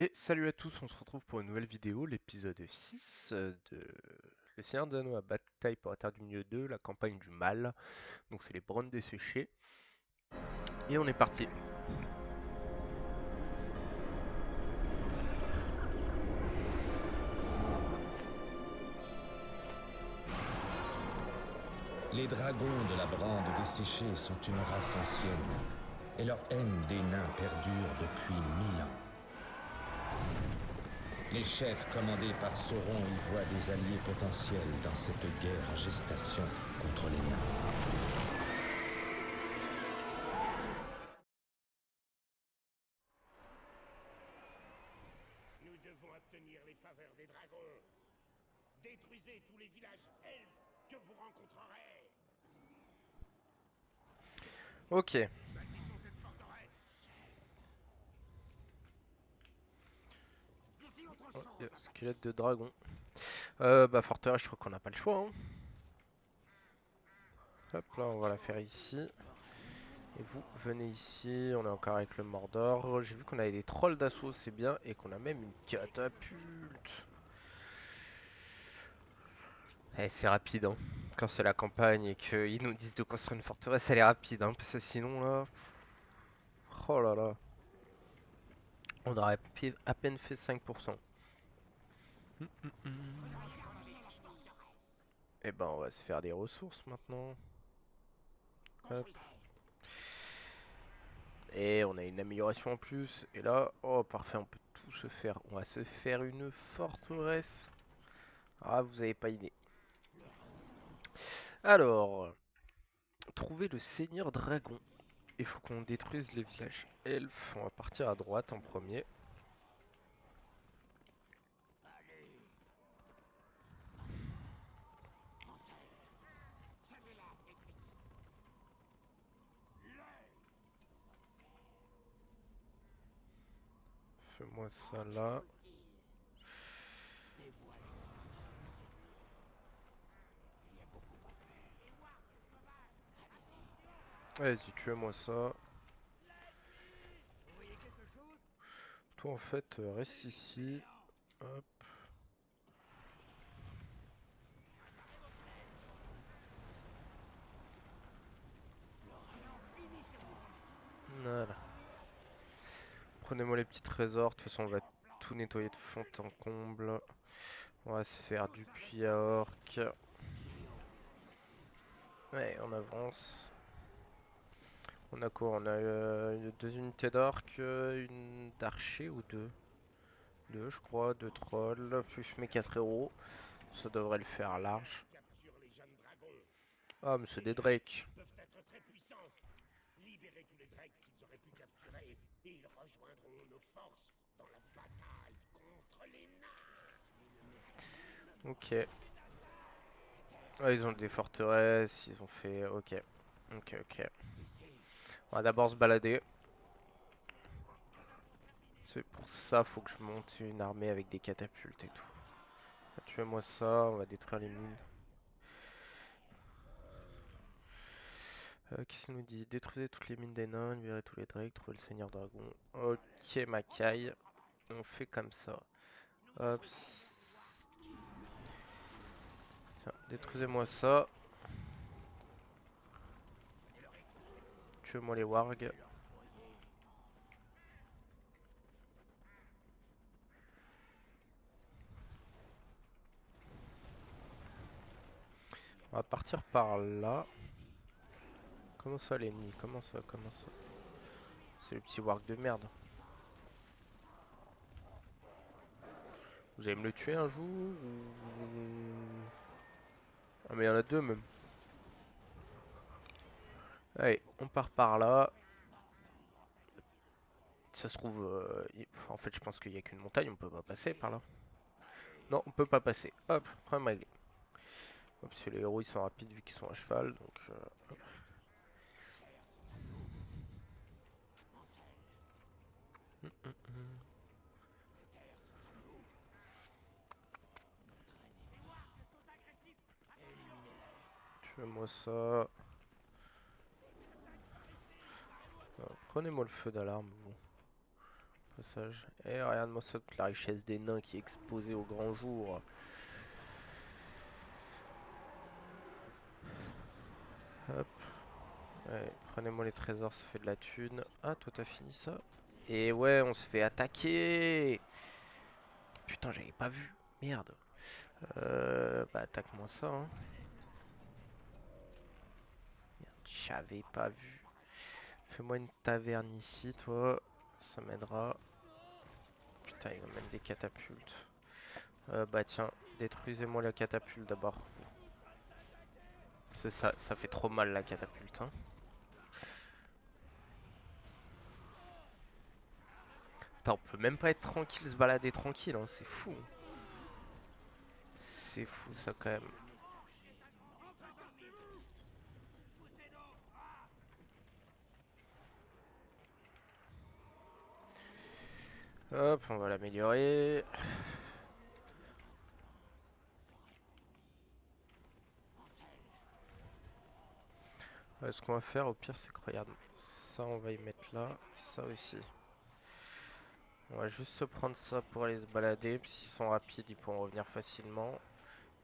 Et salut à tous, on se retrouve pour une nouvelle vidéo, l'épisode 6 de Le Seigneur des Anneaux à bataille pour la Terre du Milieu 2, la campagne du mal. Donc c'est les Browns desséchés. Et on est parti. Les dragons de la brande desséchée sont une race ancienne, et leur haine des nains perdure depuis 1000 ans. Les chefs commandés par Sauron y voient des alliés potentiels dans cette guerre en gestation contre les nains. Nous devons obtenir les faveurs des dragons. Détruisez tous les villages elfes que vous rencontrerez. Ok. Bâtissons cette forteresse. Dis autre Oh, y a chose. squelette de dragon. Bah forteresse, je crois qu'on n'a pas le choix. Hein. Hop là, on va la faire ici. Et vous, venez ici, on est encore avec le Mordor. J'ai vu qu'on avait des trolls d'assaut, c'est bien. Et qu'on a même une catapulte. Eh, c'est rapide, hein. Quand c'est la campagne et qu'ils nous disent de construire une forteresse, elle est rapide, hein, parce que sinon, là... Oh là là. On aurait à peine fait 5%. Et ben, on va se faire des ressources maintenant. Hop. Et on a une amélioration en plus. Et là, oh, parfait, on peut tout se faire. On va se faire une forteresse. Ah, vous avez pas idée. Alors, trouver le seigneur dragon. Il faut qu'on détruise les villages elfes. On va partir à droite en premier. Fais-moi ça là. Vas-y, tuez-moi ça. Vous voyez quelque chose? Toi, en fait, reste ici. Hop, voilà. Prenez-moi les petits trésors. De toute façon, on va tout nettoyer de fond en comble. On va se faire du puits à orc. Ouais, on avance. On a quoi? On a deux unités d'orc, une d'archer ou deux? Deux, je crois, deux trolls, plus mes 4 héros. Ça devrait le faire large. Capture les jeunes dragons. Ah, mais c'est Ces des nains drakes. peuvent être très puissants. Libérez tous les drakes qu'ils auraient pu capturer et ils rejoindront nos forces dans la bataille contre les nains. Ok. Ah, ils ont des forteresses, ils ont fait... Ok. Ok, ok. On va d'abord se balader. C'est pour ça, faut que je monte une armée avec des catapultes et tout. Tuez-moi ça, on va détruire les mines. Qu'est-ce qu'il nous dit? Détruisez toutes les mines des nains, libérez tous les drakes, trouvez le seigneur dragon. Ok, Makai. On fait comme ça. Hop. Tiens, détruisez-moi ça. Tuez-moi les wargs. On va partir par là. Comment ça, l'ennemi? Comment ça? Comment ça? C'est le petit warg de merde. Vous allez me le tuer un jour ou... Ah mais il y en a deux même. Allez, on part par là. Ça se trouve... En fait, je pense qu'il n'y a qu'une montagne, on peut pas passer par là. Non, on peut pas passer. Hop, problème réglé. Hop, parce que les héros ils sont rapides vu qu'ils sont à cheval, donc... hum, hum, hum. Tuez-moi ça. Prenez-moi le feu d'alarme, vous. passage. Et regarde-moi ça, toute la richesse des nains qui est exposée au grand jour. Hop. Ouais, prenez-moi les trésors, ça fait de la thune. Ah, toi t'as fini ça? Et ouais, on se fait attaquer! Putain, j'avais pas vu. Merde. Bah attaque-moi ça, hein. Merde, j'avais pas vu. Fais-moi une taverne ici, toi. Ça m'aidera. Putain, il va mettre des catapultes. Bah tiens, détruisez-moi la catapulte d'abord. C'est ça, ça fait trop mal la catapulte, hein. Putain, on peut même pas être tranquille, se balader tranquille, hein. C'est fou. C'est fou ça quand même. Hop, on va l'améliorer. Ce qu'on va faire au pire, c'est que regarde, ça on va y mettre là, ça aussi. On va juste se prendre ça pour aller se balader, puis s'ils sont rapides, ils pourront revenir facilement.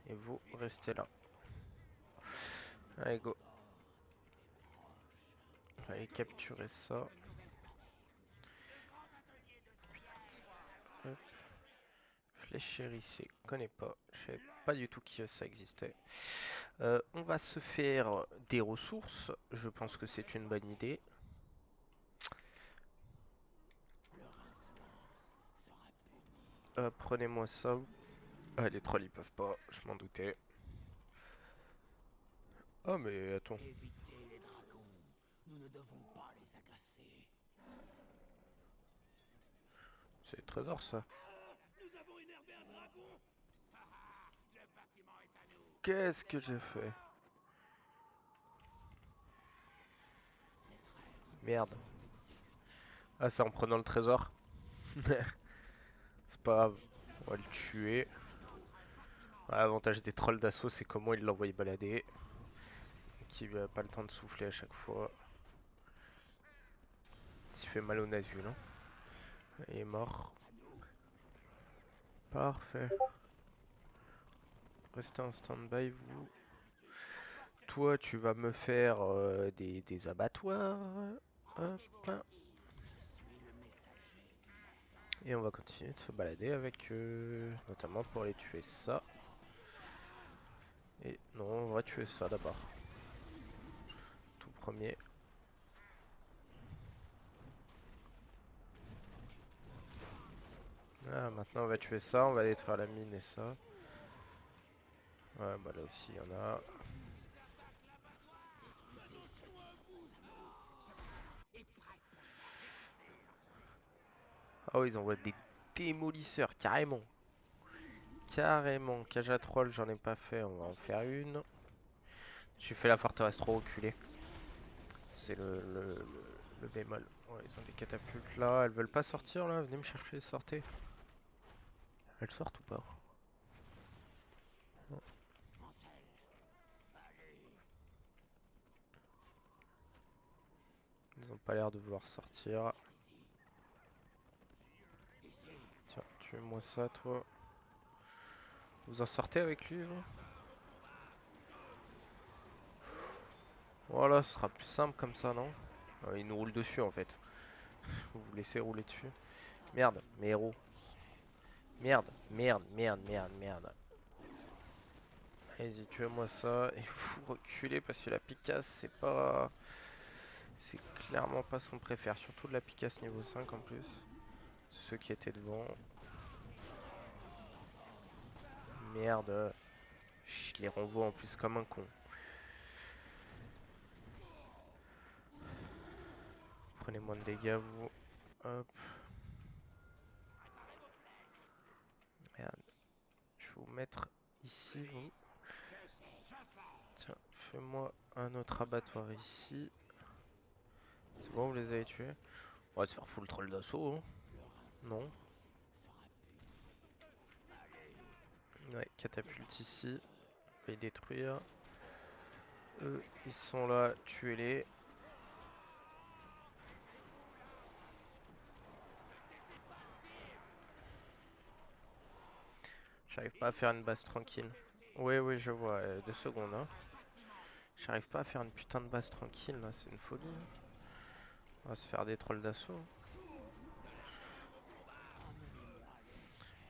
Et vous, restez là. Allez, go. On va aller capturer ça. Hop. Flèche chérissée, connais pas. Je savais pas du tout que ça existait. On va se faire des ressources. Je pense que c'est une bonne idée. Prenez-moi ça. Ah, les trolls ils peuvent pas, je m'en doutais. Ah, mais attends. Évitez les dragons. Nous ne devons pas les agacer. C'est des trésors ça. Nous avons énervé un dragon. Le bâtiment est à nous. Qu'est-ce que j'ai fait? Merde. Ah, c'est en prenant le trésor. C'est pas grave. On va le tuer. L'avantage des trolls d'assaut, c'est comment il l'envoie balader. Qui n'a pas le temps de souffler à chaque fois. S'il fait mal au nasu, non? Il est mort. Parfait. Restez en stand-by, vous. Toi, tu vas me faire des abattoirs. Hop. Et on va continuer de se balader avec eux, notamment pour aller tuer ça. Et non, on va tuer ça d'abord. Tout premier. Ah, maintenant on va tuer ça, on va détruire la mine et ça. Ouais, bah là aussi il y en a. Ah oui, ils envoient des démolisseurs, carrément. Carrément. Cage à troll, j'en ai pas fait, on va en faire une. J'ai fait la forteresse trop reculée. C'est le bémol. Ouais, ils ont des catapultes là, elles veulent pas sortir là, venez me chercher, sortez. Elles sortent ou pas? Non. Ils ont pas l'air de vouloir sortir. Tiens, tue-moi ça toi. Vous en sortez avec lui, vous? Voilà, ce sera plus simple comme ça, non? Il nous roule dessus en fait. Vous vous laissez rouler dessus. Merde, mes héros. Merde, merde, merde, merde, merde. Allez-y, tuez-moi ça. Et vous reculez parce que la picasse, c'est pas... C'est clairement pas ce qu'on préfère. Surtout de la picasse niveau 5 en plus. C'est ceux qui étaient devant. Merde. Je les renvoie en plus comme un con. Prenez moins de dégâts, vous. Hop. Merde. Je vais vous mettre ici, vous. Tiens, fais-moi un autre abattoir ici. C'est bon, vous les avez tués? On va se faire full troll d'assaut, hein. Non. Ouais, catapulte ici. On va les détruire. Eux, ils sont là, tuez-les. J'arrive pas à faire une base tranquille. Oui, oui, je vois. 2 secondes, hein. J'arrive pas à faire une putain de base tranquille, là. C'est une folie, hein. On va se faire des trolls d'assaut.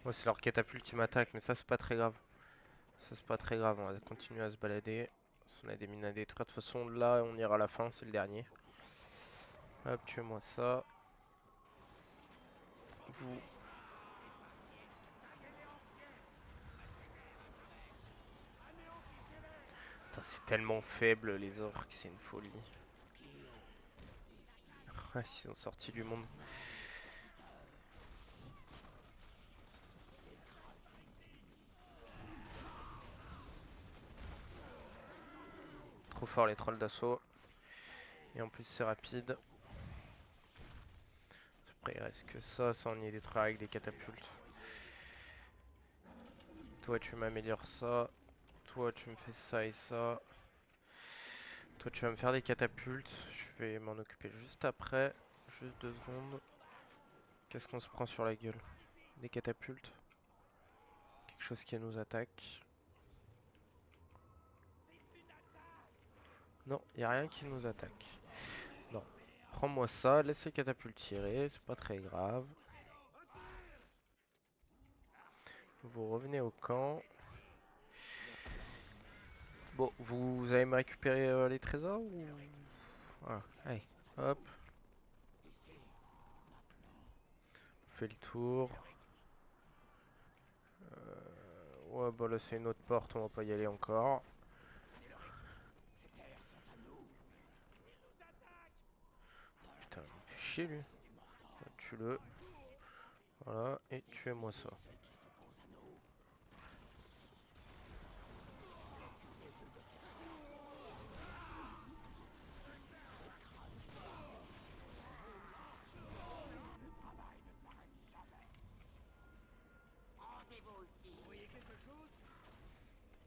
Moi, c'est leur catapulte qui m'attaque, mais ça, c'est pas très grave. Ça, c'est pas très grave. On va continuer à se balader. On a des mines à détruire. De toute façon, là, on ira à la fin. C'est le dernier. Hop, tuez-moi ça. Vous. Putain, c'est tellement faible, les orques. C'est une folie. Ils ont sorti du monde. Trop fort les trolls d'assaut. Et en plus c'est rapide. Après il reste que ça on y est détruire avec des catapultes. Toi tu m'améliores ça. Toi tu me fais ça et ça. Toi tu vas me faire des catapultes. Je vais m'en occuper juste après. Juste 2 secondes. Qu'est-ce qu'on se prend sur la gueule? Des catapultes. Quelque chose qui nous attaque. Non, il a rien qui nous attaque. Non. Prends-moi ça, laisse les catapultes tirer, c'est pas très grave. Vous revenez au camp. Bon, vous allez me récupérer les trésors ou... Voilà, allez, hop. On fait le tour. Ouais, bah là c'est une autre porte, on va pas y aller encore. Putain, il me fait chier lui. Tue-le. Voilà, et tuez-moi ça.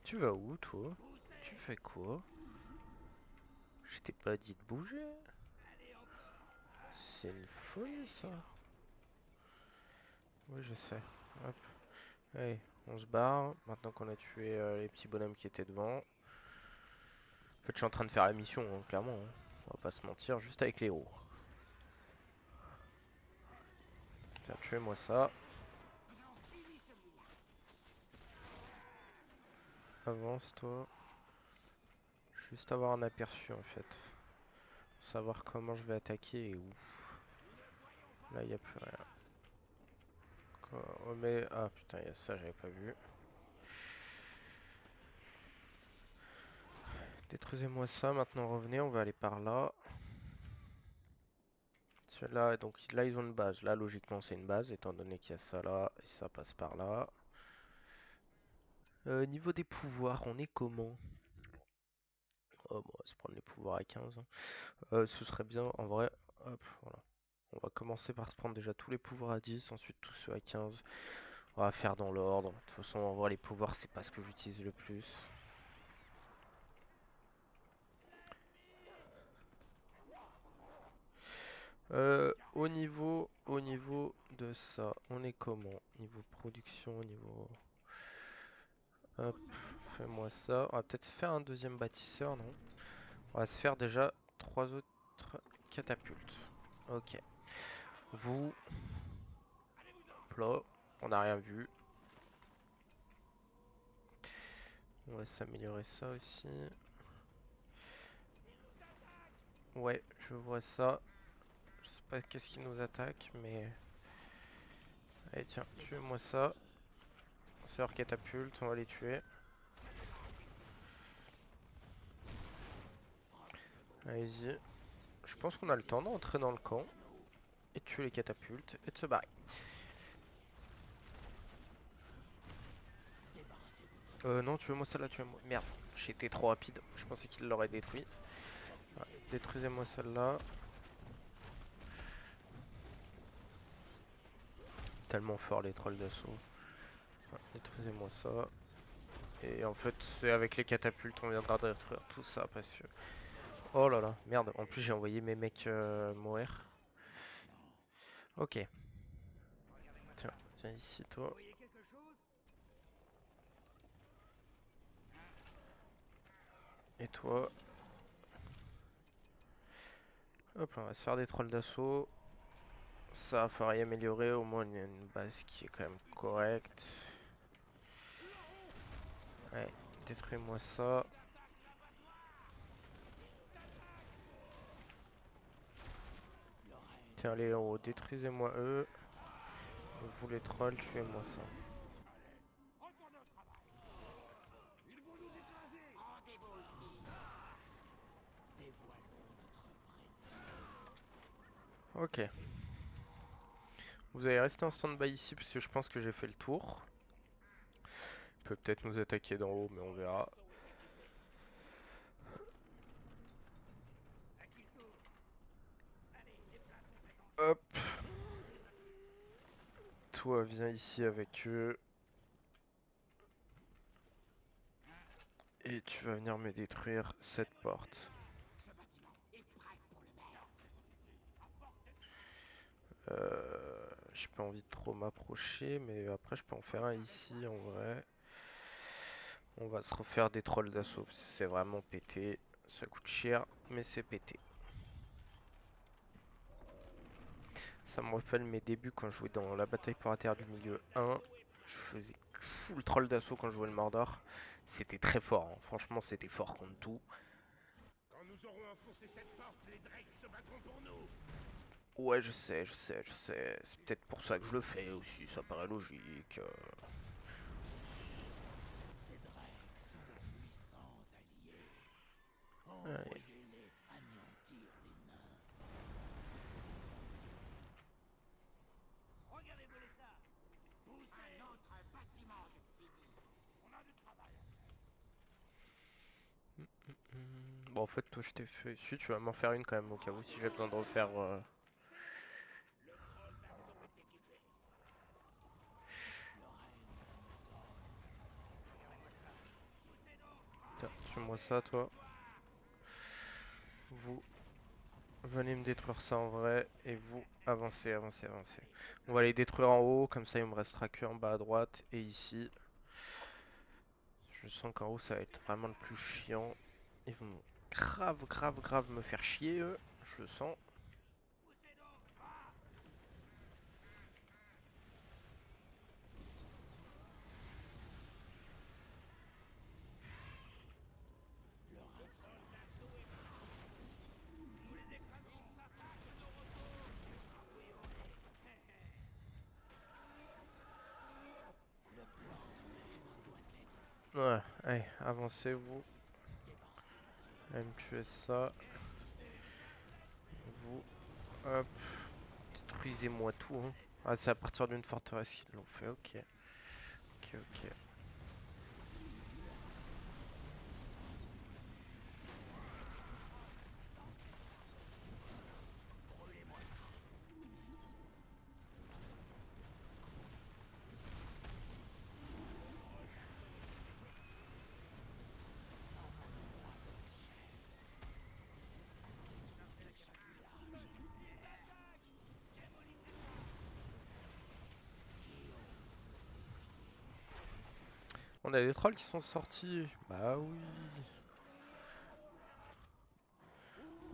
Tu vas où toi? Tu fais quoi? Je t'ai pas dit de bouger. C'est une folie ça. Oui, je sais. Hop. Allez, on se barre. Maintenant qu'on a tué les petits bonhommes qui étaient devant. En fait, je suis en train de faire la mission, hein, clairement. Hein. On va pas se mentir, juste avec les héros. Tiens, tuez-moi ça. Avance, toi. Juste avoir un aperçu, en fait. Savoir comment je vais attaquer et où. Là, il n'y a plus rien. Oh, mais... Ah, putain, il y a ça, j'avais pas vu. Détruisez-moi ça, maintenant revenez, on va aller par là. Là, donc là ils ont une base. Là logiquement c'est une base étant donné qu'il y a ça là et ça passe par là. Niveau des pouvoirs, on est comment? Oh, bon, on va se prendre les pouvoirs à 15. Hein. Ce serait bien en vrai. Hop, voilà. On va commencer par se prendre déjà tous les pouvoirs à 10, ensuite tous ceux à 15. On va faire dans l'ordre. De toute façon, en vrai les pouvoirs c'est pas ce que j'utilise le plus. Au niveau de ça, on est comment? Niveau production, niveau... Hop, fais-moi ça. On va peut-être faire un deuxième bâtisseur, non? On va se faire déjà 3 autres catapultes. Ok. Vous... Hop là, on n'a rien vu. On va s'améliorer ça aussi. Ouais, je vois ça. Je sais pas qu'est-ce qui nous attaque, mais... Allez, tiens, tuez-moi ça. C'est leur catapulte, on va les tuer. Allez-y. Je pense qu'on a le temps d'entrer dans le camp. Et de tuer les catapultes, et de se barrer. Non, tuez-moi celle-là, tuez-moi. Merde, j'étais trop rapide. Je pensais qu'il l'aurait détruit. Ouais, détruisez-moi celle-là. Tellement fort les trolls d'assaut. Ouais, détruisez-moi ça. Et en fait, c'est avec les catapultes, on viendra de détruire tout ça parce que... Oh là là, merde. En plus, j'ai envoyé mes mecs mourir. Ok. Tiens, tiens ici, toi. Et toi? Hop là, on va se faire des trolls d'assaut. Ça va falloir y améliorer, au moins il y a une base qui est quand même correcte. Ouais, détruis-moi ça. Tiens les héros, détruisez-moi eux. Vous les trolls, tuez-moi ça. Ok. Vous allez rester en stand-by ici parce que je pense que j'ai fait le tour. Il peut peut-être nous attaquer d'en haut, mais on verra. Hop. Toi, viens ici avec eux. Et tu vas venir me détruire cette porte. J'ai pas envie de trop m'approcher, mais après je peux en faire un ici en vrai. On va se refaire des trolls d'assaut. C'est vraiment pété. Ça coûte cher, mais c'est pété. Ça me rappelle mes débuts quand je jouais dans la bataille pour la terre du milieu 1. Je faisais full troll d'assaut quand je jouais le Mordor. C'était très fort, hein. Franchement c'était fort contre tout. Quand nous aurons enfoncé cette porte, les Drakes se battront pour nous. Ouais, je sais. C'est peut-être pour ça que je le fais aussi, ça paraît logique. Ces Drakes sont de puissants alliés. Allez. Envoyez-les anéantir les nains. Regardez-vous les ça. Poussez un autre bâtiment de fini. On a du travail à faire. Bon, en fait, toi, je t'ai fait. Si, tu vas m'en faire une quand même, au cas où, si j'ai besoin de refaire. Le troll d'assaut est équipé. Tiens, tue-moi ça, toi. Vous venez me détruire ça en vrai. Et vous, avancez. On va les détruire en haut, comme ça, il me restera que en bas à droite et ici. Je sens qu'en haut, ça va être vraiment le plus chiant. Ils vont grave me faire chier, eux. Je le sens. Ouais, allez, avancez-vous. Allez me tuer ça. Vous, hop. Détruisez-moi tout, hein. Ah, c'est à partir d'une forteresse qu'ils l'ont fait, ok. Ok. On a des trolls qui sont sortis. Bah oui.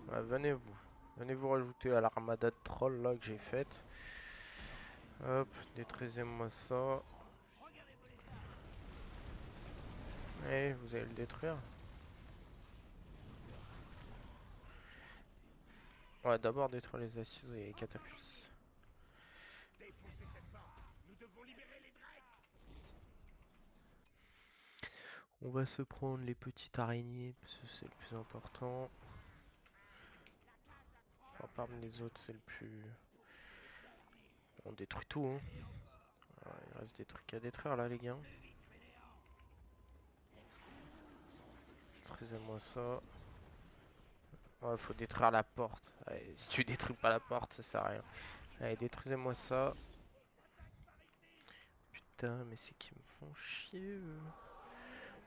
Ouais, venez-vous. Venez-vous rajouter à l'armada de trolls là que j'ai faite. Hop, détruisez-moi ça. Et vous allez le détruire. Ouais, d'abord détruire les assises et les catapultes. Défoncez cette porte. Nous devons libérer les Drakes. On va se prendre les petites araignées parce que c'est le plus important. Enfin, parmi les autres, c'est le plus. On détruit tout, hein. Alors, il reste des trucs à détruire là, les gars. Détruisez-moi ça. Ouais, faut détruire la porte. Allez, si tu détruis pas la porte, ça sert à rien. Allez, détruisez-moi ça. Putain, mais c'est qu'ils me font chier, eux.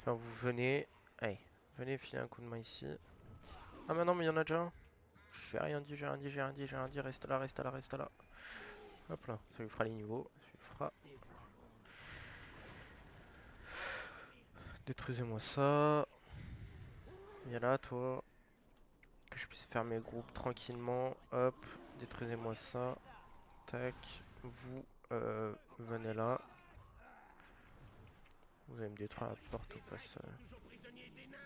Tiens, vous venez. Allez, venez filer un coup de main ici. Ah, mais non, mais il y en a déjà un. J'ai rien dit. Reste là. Hop là, ça lui fera les niveaux. Ça lui fera. Détruisez-moi ça. Viens là, toi. Que je puisse faire mes groupes tranquillement. Hop, détruisez-moi ça. Tac. Vous, venez là. Vous allez me détruire la porte au passage. Toujours prisonniers des nains.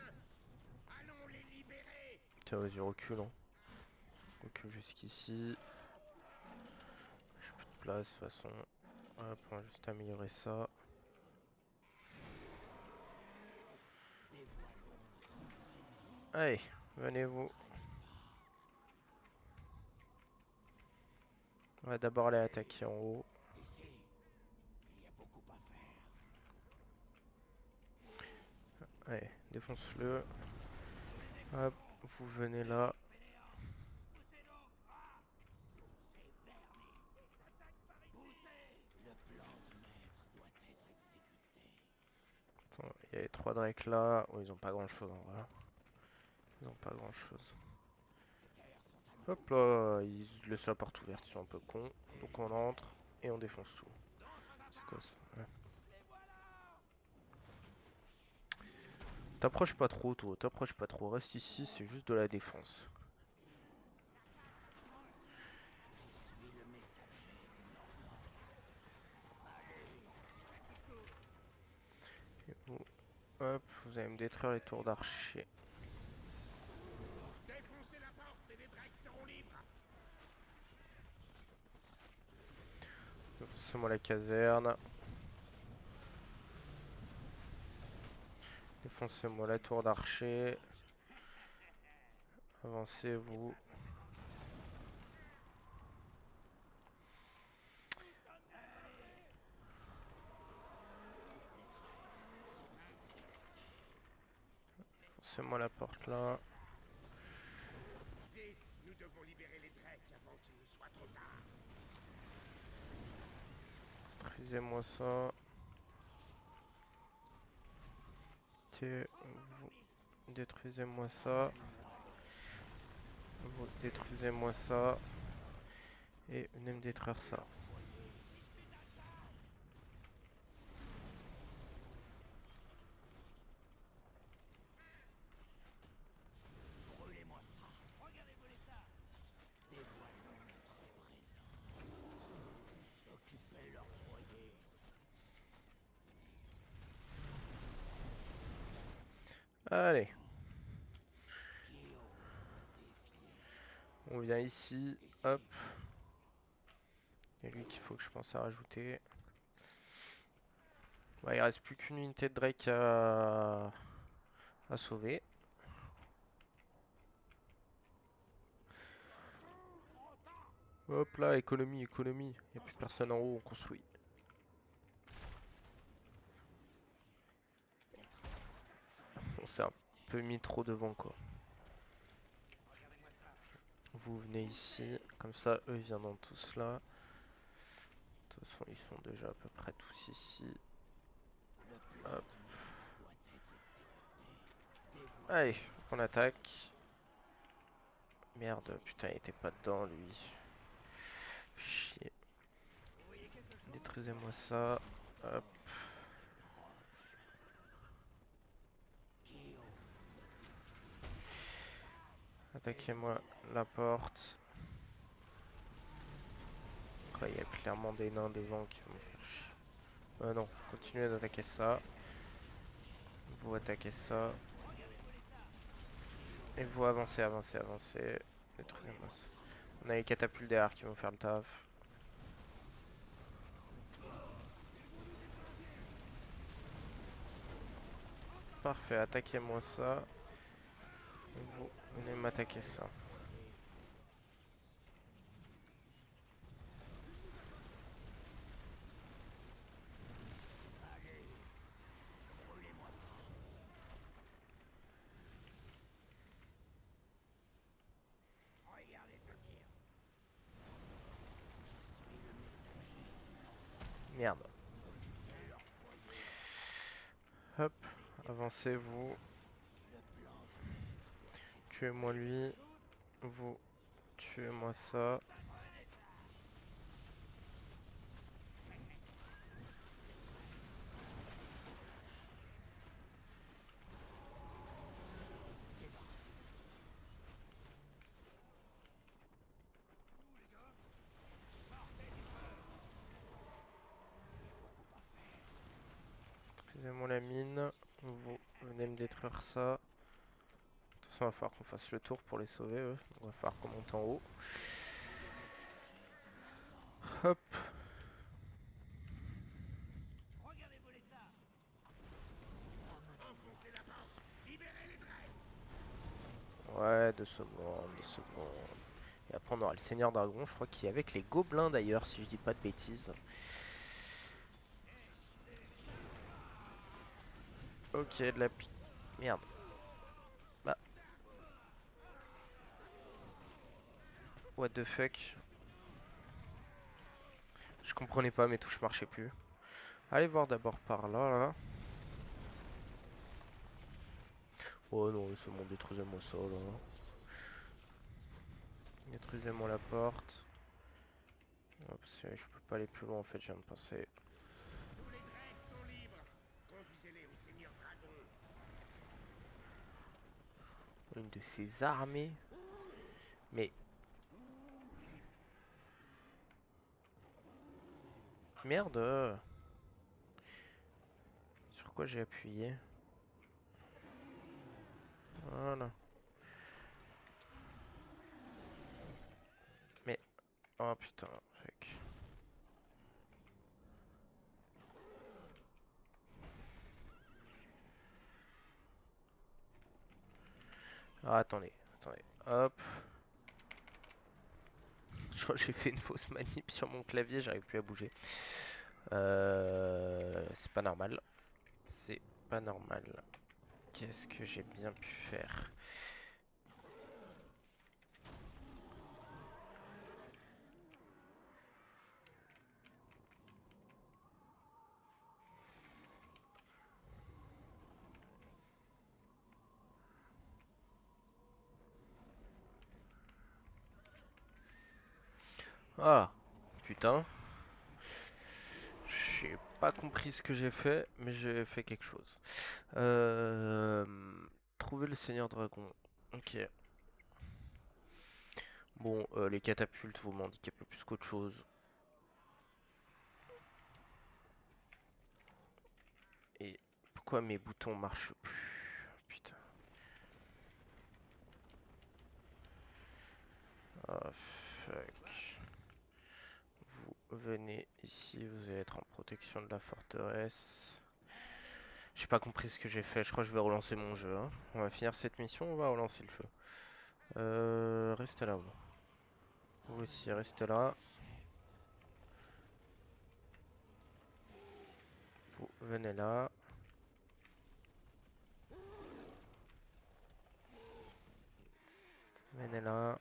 Allons les libérer. Tiens, vas-y, recule. Hein. Recule jusqu'ici. J'ai plus de place de toute façon. Hop, on va juste améliorer ça. Allez, venez-vous. On va d'abord aller attaquer en haut. Ici, il y a beaucoup à faire. Allez, défonce-le. Hop, vous venez là. Attends, il y a les 3 drakes là. Oh, ils ont pas grand chose en vrai. Ils ont pas grand chose. Hop là, ils laissent la porte ouverte, ils sont un peu cons. Donc on entre et on défonce tout. C'est quoi ça? Ouais. T'approches pas trop, toi. T'approches pas trop. Reste ici, c'est juste de la défense. Et vous, hop, vous allez me détruire les tours d'archer. Défoncez la porte et les drakes seront libres. C'est moi la caserne. Défoncez-moi la tour d'archer. Avancez-vous. Défoncez-moi la porte là. Vite, nous devons libérer les drakes avant qu'il ne soit trop tard. Détruisez-moi ça. Vous détruisez-moi ça. Vous détruisez-moi ça. Et venez me détruire ça. Brûlez-moi ça. Regardez-vous ça. Dévoilons notre présent. Occupez leur foyer. Allez. On vient ici. Hop. Et lui qu'il faut que je pense à rajouter. Ouais, il reste plus qu'une unité de Drake à sauver. Hop là, économie, économie. Il n'y a plus personne en haut, on construit. On s'est un peu mis trop devant quoi. Vous venez ici, comme ça eux ils viendront tous là. De toute façon ils sont déjà à peu près tous ici. Hop. Allez, on attaque. Merde, putain il était pas dedans lui. Chier. Détruisez-moi ça. Hop. Attaquez-moi la porte. Il y a clairement des nains devant qui vont me faire chier. Non, continuez d'attaquer ça. Vous attaquez ça. Et vous avancez, avancez, avancez. Détruisez-moi ça. On a les catapultes derrière qui vont faire le taf. Parfait, attaquez-moi ça. Et vous venez m'attaquer ça. Merde. Hop, avancez-vous. Tuez-moi lui. Vous, tuez-moi ça. Détruisez-moi la mine. Vous venez me détruire ça. De toute façon, il va falloir qu'on fasse le tour pour les sauver, eux. On va falloir qu'on monte en haut. Hop. Ouais, 2 secondes, 2 secondes. Et après, on aura le Seigneur Dragon, je crois qu'il est avec les gobelins d'ailleurs, si je dis pas de bêtises. Ok, de la pique. Merde. Bah. What the fuck. Je comprenais pas, mes touches marchaient plus. Allez voir d'abord par là, là. Oh non, c'est bon, détruisez-moi ça, là. Détruisez-moi la porte. Oh, parce que je peux pas aller plus loin, en fait, je viens de penser. Tous les Dregs sont libres. Conduisez-les au Seigneur Dragon. Une de ces armées. Mais... Merde. Sur quoi j'ai appuyé? Voilà. Mais... Oh putain, fuck. Ah, attendez, attendez. Hop. Je crois que j'ai fait une fausse manip sur mon clavier, j'arrive plus à bouger. C'est pas normal. C'est pas normal. Qu'est-ce que j'ai bien pu faire? Ah, putain. J'ai pas compris ce que j'ai fait, mais j'ai fait quelque chose. Euh... Trouver le Seigneur Dragon. Ok. Bon, les catapultes, vous m'handicapent plus qu'autre chose. Et pourquoi mes boutons marchent plus? Putain. Ah, fuck. Vous venez ici, vous allez être en protection de la forteresse. J'ai pas compris ce que j'ai fait, je crois que je vais relancer mon jeu. Hein. On va finir cette mission, on va relancer le jeu. Restez là, vous. Vous aussi, restez là. Vous venez là. Venez là.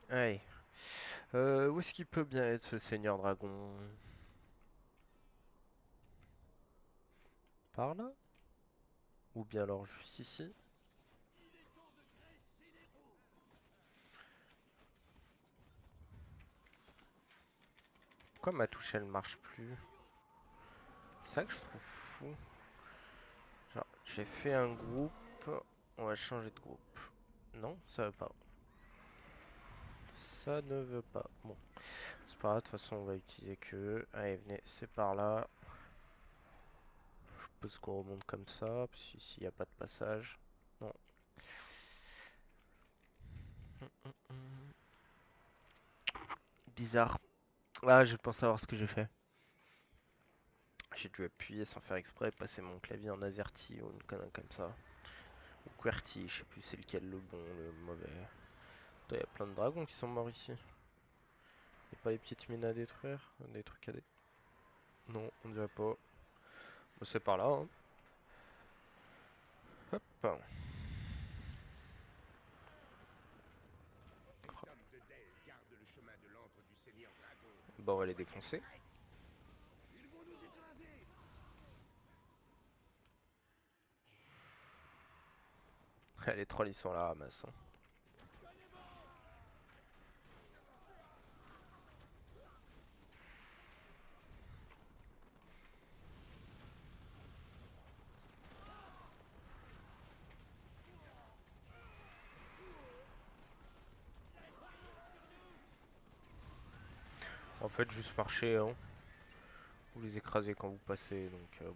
Allez. Où est-ce qu'il peut bien être ce Seigneur Dragon? Par là? Ou bien alors juste ici? Pourquoi ma touche elle marche plus? C'est ça que je trouve fou. Genre, j'ai fait un groupe. On va changer de groupe. Non, ça veut pas. Ça ne veut pas. Bon, c'est pas grave, de toute façon on va utiliser que eux. Allez, venez, c'est par là. Je suppose qu'on remonte comme ça, parce qu'ici il n'y a pas de passage. Non. Bizarre. Ah, je pense savoir ce que j'ai fait. J'ai dû appuyer sans faire exprès, passer mon clavier en AZERTY ou une connerie comme ça. Ou QWERTY, je sais plus c'est lequel le bon, le mauvais. Il y a plein de dragons qui sont morts ici. Y'a pas les petites mines à détruire? Des trucs à détruire? Non, on dirait pas. Bon, c'est par là, hein. Hop. Les hommes de Dell gardent le chemin de l'antre du Seigneur Dragon. Bon, on va les défoncer. Ils vont nous écraser. Les trolls ils sont là, ramasse. Hein. En fait, juste marcher, hein. Vous les écrasez quand vous passez, donc bon.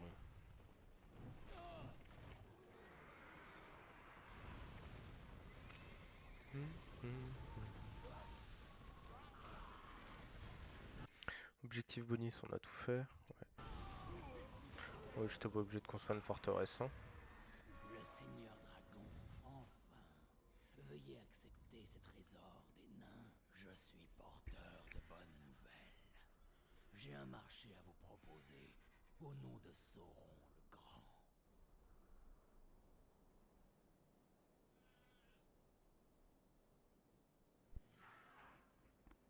Objectif bonus, on a tout fait. Ouais, j'étais pas obligé de construire une forteresse. Hein. Le Seigneur Dragon, enfin. Veuillez accepter ces trésors des nains. Je suis porteur de bonnes nouvelles. J'ai un marché à vous proposer au nom de Sauron le Grand.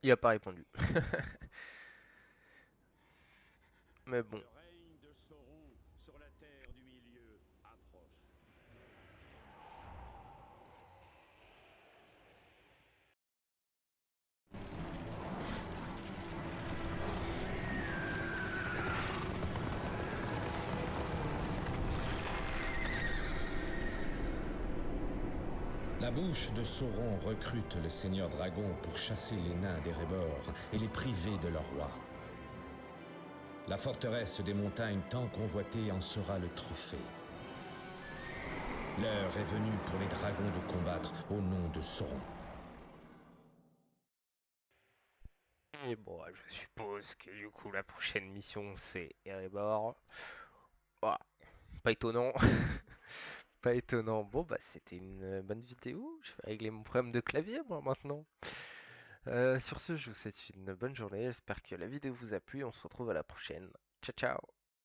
Il a pas répondu. Mais bon. Le règne de Sauron sur la terre du milieu approche. La bouche de Sauron recrute le Seigneur Dragon pour chasser les nains d'Erebor et les priver de leur roi. La forteresse des montagnes tant convoitée en sera le trophée. L'heure est venue pour les dragons de combattre au nom de Sauron. Et bon, je suppose que du coup la prochaine mission c'est Erebor. Ouah, pas étonnant. Pas étonnant. Bon bah c'était une bonne vidéo. Je vais régler mon problème de clavier moi maintenant. Sur ce, je vous souhaite une bonne journée. J'espère que la vidéo vous a plu. On se retrouve à la prochaine. Ciao ciao.